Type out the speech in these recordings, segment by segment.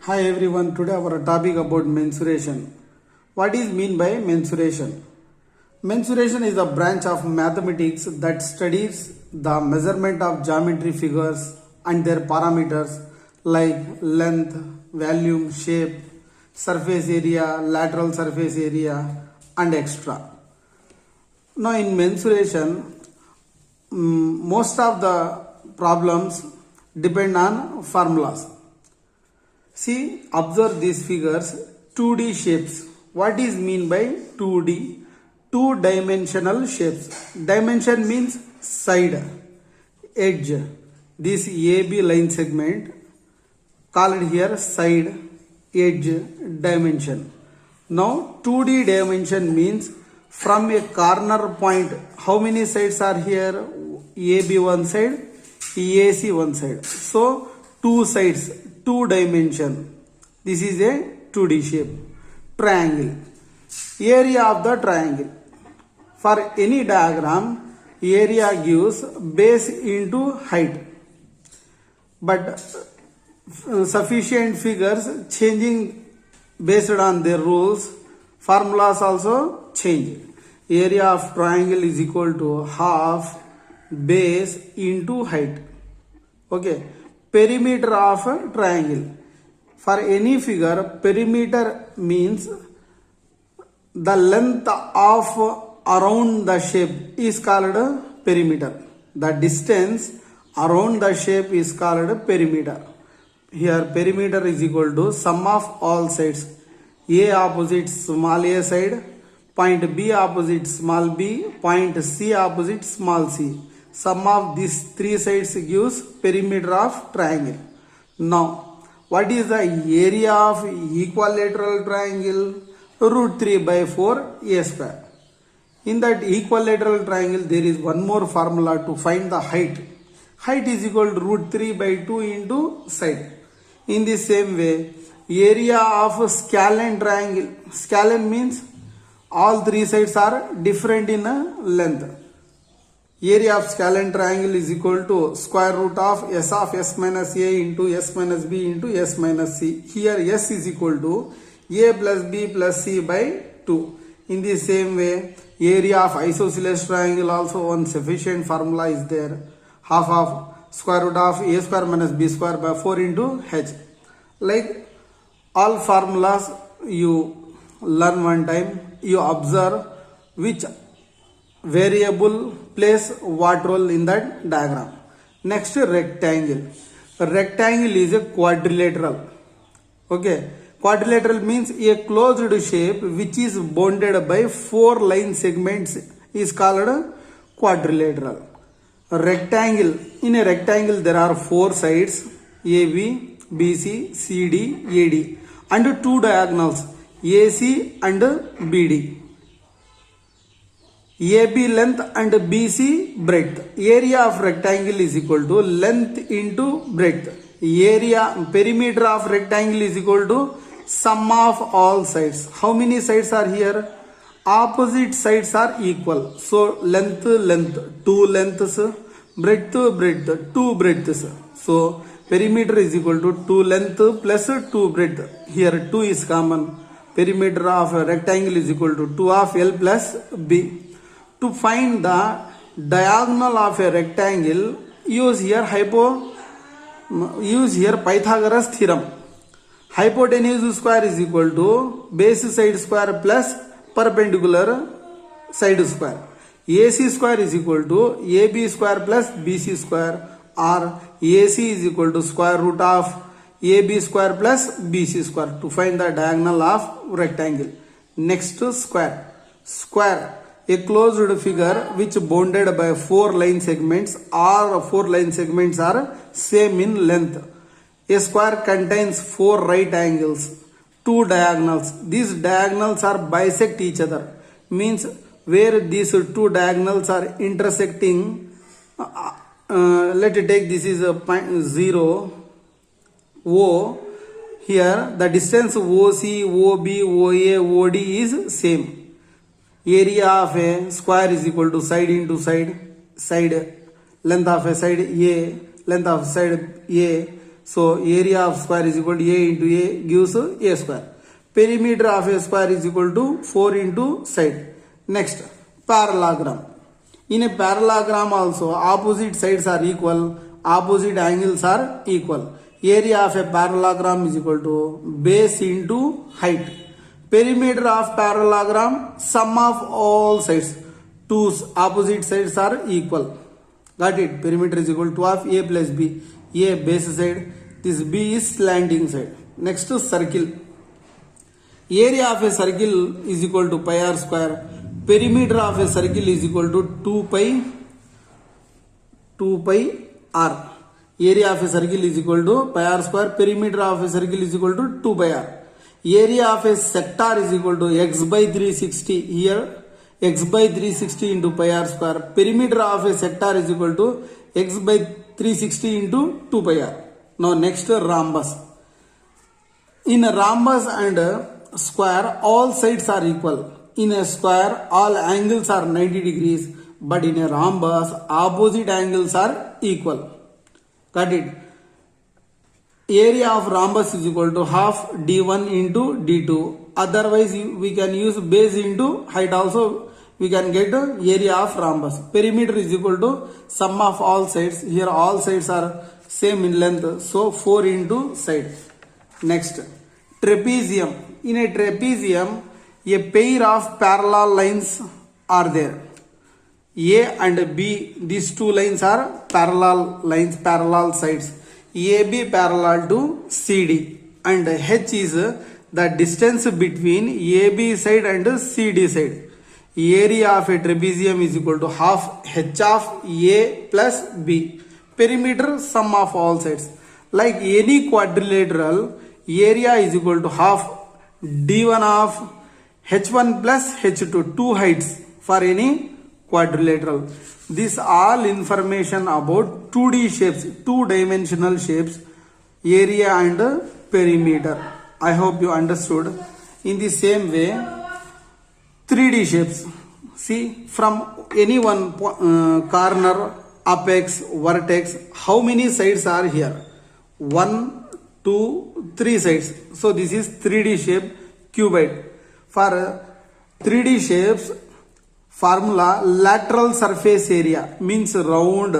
Hi everyone, today our topic about mensuration. What is mean by mensuration? Mensuration is a branch of mathematics that studies the measurement of geometry figures and their parameters like length, volume, shape, surface area, lateral surface area and extra. Now in mensuration, most of the problems depend on formulas. See, observe these figures, 2D shapes. What is mean by 2D? Two-dimensional shapes. Dimension means side, edge. This AB line segment called here side, edge, dimension. Now 2D dimension means from a corner point, how many sides are here? AB one side, AC one side. So two sides, two dimension. This is a 2D shape. Triangle. Area of the triangle. For any diagram, area gives base into height. But sufficient figures changing based on their rules, formulas also change. Area of triangle is equal to half base into height. Okay. Perimeter of a triangle. For any figure, perimeter means the length of around the shape is called perimeter. The distance around the shape is called perimeter. Here perimeter is equal to sum of all sides. A opposite small a side, point B opposite small b, point C opposite small c. Sum of these three sides gives perimeter of triangle. Now, what is the area of equilateral triangle? Root 3 by 4 a square. In that equilateral triangle, there is one more formula to find the height. Height is equal to root 3 by 2 into side. In the same way, area of scalene triangle. Scalene means all three sides are different in length. Area of scalene triangle is equal to square root of s of s minus a into s minus b into s minus c. Here s is equal to a plus b plus c by 2. In the same way, area of isosceles triangle also one sufficient formula is there. Half of square root of a square minus b square by 4 into h. Like all formulas you learn one time, you observe which variable plays what role in that diagram. Next, rectangle. A rectangle is a quadrilateral. Okay. Quadrilateral means a closed shape which is bounded by four line segments is called quadrilateral. A rectangle. In a rectangle there are four sides AB, BC, CD, AD and two diagonals AC and BD. AB length and BC breadth. Area of rectangle is equal to length into breadth. Perimeter of rectangle is equal to sum of all sides. How many sides are here? Opposite sides are equal. So length, two lengths, breadth, two breadths. So perimeter is equal to 2 length plus 2 breadth. Here 2 is common. Perimeter of a rectangle is equal to 2 of L plus B. To find the diagonal of a rectangle, use here Pythagoras theorem. Hypotenuse square is equal to base side square plus perpendicular side square. AC square is equal to AB square plus BC square, or AC is equal to square root of AB square plus BC square to find the diagonal of rectangle. Next, square. Square. A closed figure which bounded by four line segments, or four line segments are same in length. A square contains four right angles, two diagonals. These diagonals are bisect each other. Means where these two diagonals are intersecting, let us take this is a point 0, O. Here the distance OC, OB, OA, OD is same. Area of a square is equal to side into side, length of a side A, length of side A, So area of square is equal to A into A gives A square. Perimeter of a square is equal to 4 into side. Next, parallelogram. In a parallelogram also, opposite sides are equal, opposite angles are equal. Area of a parallelogram is equal to base into height. Perimeter of parallelogram, sum of all sides. Two opposite sides are equal. Got it? Perimeter is equal to of A plus B. A base side, this B is slanting side. Next, circle. Area of a circle is equal to pi r square. Perimeter of a circle is equal to 2 pi r. Area of a circle is equal to pi r square. Perimeter of a circle is equal to 2 pi r. Area of a sector is equal to x by 360. Here x by 360 into pi r square. Perimeter of a sector is equal to x by 360 into 2 pi r. Now next, rhombus. In a rhombus and a square, all sides are equal. In a square, all angles are 90 degrees, but in a rhombus, opposite angles are equal. Got it? Area of rhombus is equal to half d1 into d2. Otherwise, we can use base into height also. We can get area of rhombus. Perimeter is equal to sum of all sides. Here all sides are same in length. So 4 into side. Next, trapezium. In a trapezium, a pair of parallel lines are there. A and B, these two lines are parallel lines, parallel sides. AB parallel to CD, and H is the distance between AB side and CD side. Area of a trapezium is equal to half H of A plus B. Perimeter, sum of all sides. Like any quadrilateral, area is equal to half D1 of H1 plus H2, two heights for any quadrilateral. This all information about 2D shapes, two-dimensional shapes, area and perimeter. I hope you understood. In the same way, 3D shapes. See, from any one corner, apex, vertex, how many sides are here? 1, 2, 3 sides. So this is 3D shape, cuboid. For 3D shapes, formula lateral surface area means round.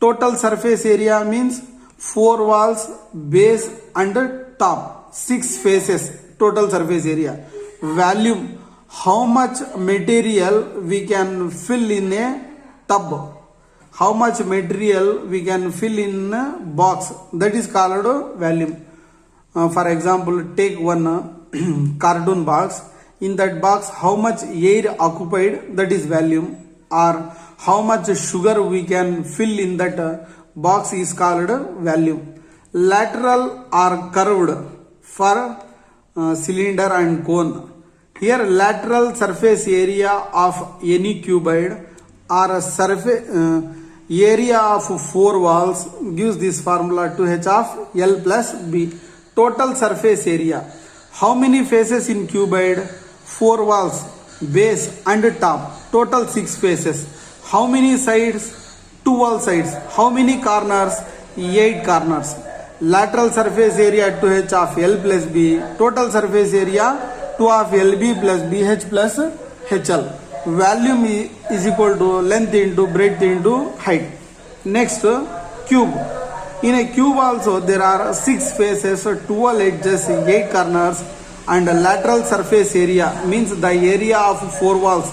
Total surface area means 4 walls, base and top. 6 faces. Total surface area. Volume. How much material we can fill in a tub? How much material we can fill in a box? That is called volume. For example, take one cartoon box. In that box, how much air occupied, that is volume. Or how much sugar we can fill in that box is called volume. Lateral or curved for cylinder and cone. Here lateral surface area of any cuboid or a surface area of 4 walls gives this formula 2H of L plus B. Total surface area. How many faces in cuboid? 4 walls, base and top. Total 6 faces. How many sides? 12 sides. How many corners? 8 corners. Lateral surface area 2H of L plus B. Total surface area 2 of LB plus BH plus HL. Volume is equal to length into breadth into height. Next, cube. In a cube also there are 6 faces, 12 edges, 8 corners, and lateral surface area means the area of 4 walls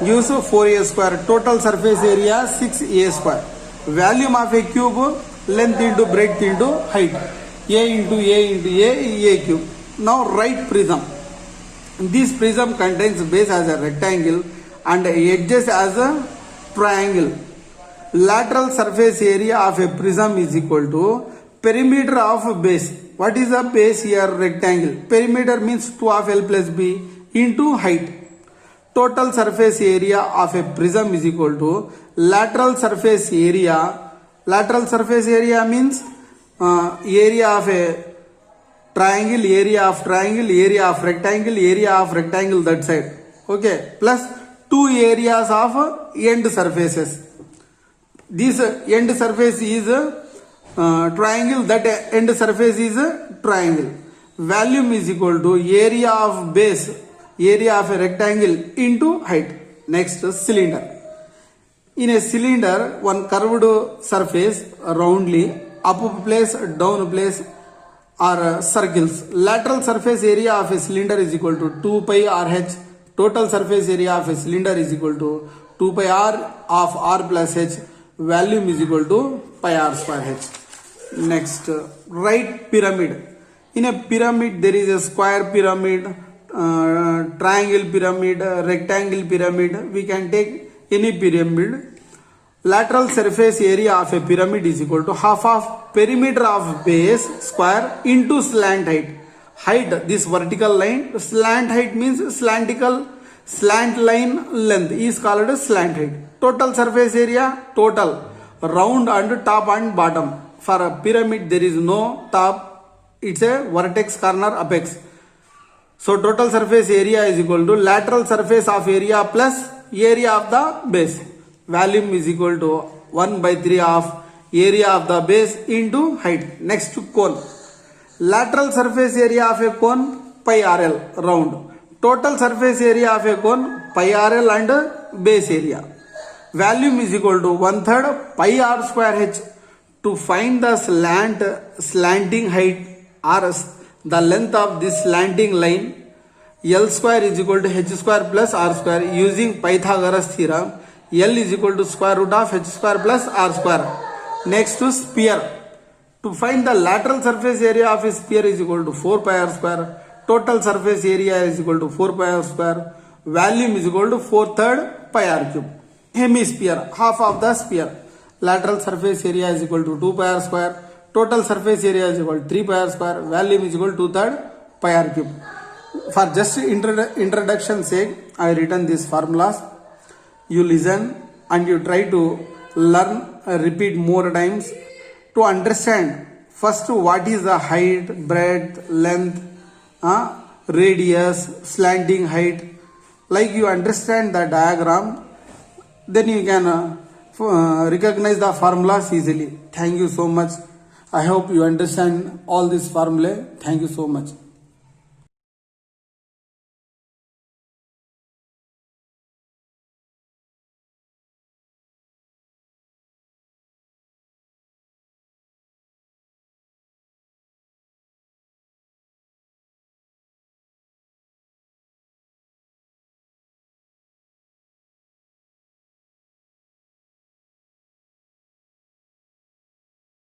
gives 4a square. Total surface area 6a square. Volume of a cube, length into breadth into height. A into A into A cube. Now write prism. This prism contains base as a rectangle and edges as a triangle. Lateral surface area of a prism is equal to perimeter of base. What is the base here? Rectangle. Perimeter means 2 of L plus B into height. Total surface area of a prism is equal to lateral surface area. Lateral surface area means area of a triangle, area of triangle, area of rectangle that side. Okay. Plus 2 areas of end surfaces. This end surface is triangle, that end surface is a triangle. Volume is equal to area of base, area of a rectangle into height. Next, cylinder. In a cylinder, one curved surface roundly, up place, down place are circles. Lateral surface area of a cylinder is equal to 2 pi RH. Total surface area of a cylinder is equal to 2 pi r of r plus h. Volume is equal to pi r square h. Next, write pyramid. In a pyramid, there is a square pyramid, triangle pyramid, rectangle pyramid. We can take any pyramid. Lateral surface area of a pyramid is equal to half of perimeter of base square into slant height. Height, this vertical line, slant height means slant line length is called slant height. Total surface area, total, round and top and bottom. For a pyramid, there is no top, it's a vertex, corner, apex. So total surface area is equal to lateral surface of area plus area of the base. Volume is equal to 1 by 3 of area of the base into height. Next, cone. Lateral surface area of a cone pi RL, round. Total surface area of a cone pi RL and base area. Volume is equal to 1/3 pi r square h. To find the slanting height or the length of this slanting line, L square is equal to h square plus r square. Using Pythagoras theorem, L is equal to square root of h square plus r square. Next, to sphere. To find the lateral surface area of a sphere is equal to 4 pi r square. Total surface area is equal to 4 pi r square. Volume is equal to 4/3 pi r cube. Hemisphere, half of the sphere. Lateral surface area is equal to 2 pi r square. Total surface area is equal to 3 pi r square. Volume is equal to 2/3 pi r cube. For just introduction sake, I written these formulas. You listen and you try to learn, repeat more times to understand first what is the height, breadth, length, radius, slanting height. Like you understand the diagram, then you can recognize the formulas easily. Thank you so much. I hope you understand all these formulae. Thank you so much.